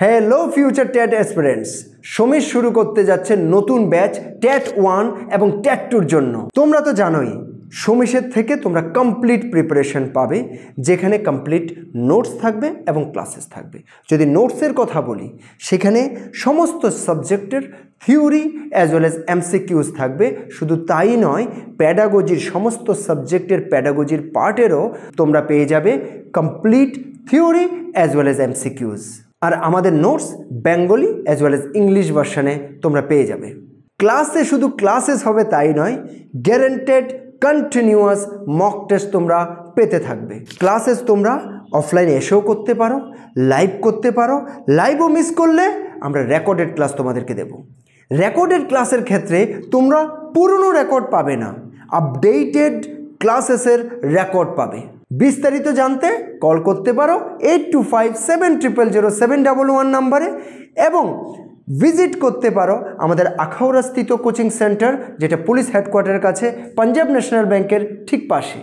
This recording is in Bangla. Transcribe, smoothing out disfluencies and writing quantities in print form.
হ্যালো ফিউচার ট্যাট অ্যাসপিরেন্টস, সমীর শুরু করতে যাচ্ছে নতুন ব্যাচ ট্যাট 1 এবং ট্যাট 2-র জন্য। তোমরা তো জানোই সমীশের থেকে তোমরা কমপ্লিট প্রিপারেশন পাবে, যেখানে কমপ্লিট নোটস থাকবে এবং ক্লাসেস থাকবে। যদি নোটসের কথা বলি, সেখানে সমস্ত সাবজেক্টের theory as well as MCQs থাকবে। শুধু তাই নয়, প্যাডাগজির সমস্ত সাবজেক্টের প্যাডাগজির পার্টেরও তোমরা পেয়ে যাবে complete theory as well as MCQs. আর আমাদের notes Bengali as well as English ভার্সানে তোমরা পেয়ে যাবে। ক্লাসে শুধু ক্লাসেস হবে তাই নয়, গ্যারান্টেড কন্টিনিউয়াস মক টেস্ট তোমরা পেতে থাকবে। ক্লাসেস তোমরা অফলাইনে এসেও করতে পারো, লাইভ করতে পারো। লাইভও মিস করলে আমরা রেকর্ডেড ক্লাস তোমাদেরকে দেব। রেকর্ডেড ক্লাসের ক্ষেত্রে তোমরা পুরনো রেকর্ড পাবে না, আপডেটেড ক্লাসেসের রেকর্ড পাবে। বিস্তারিত জানতে কল করতে পারো 8257000711 নাম্বারে, এবং ভিজিট করতে পারো আমাদের আখাউড়া স্থিত কোচিং সেন্টার, যেটা পুলিশ হেডকোয়ার্টারের কাছে, পাঞ্জাব ন্যাশনাল ব্যাংকের ঠিক পাশে।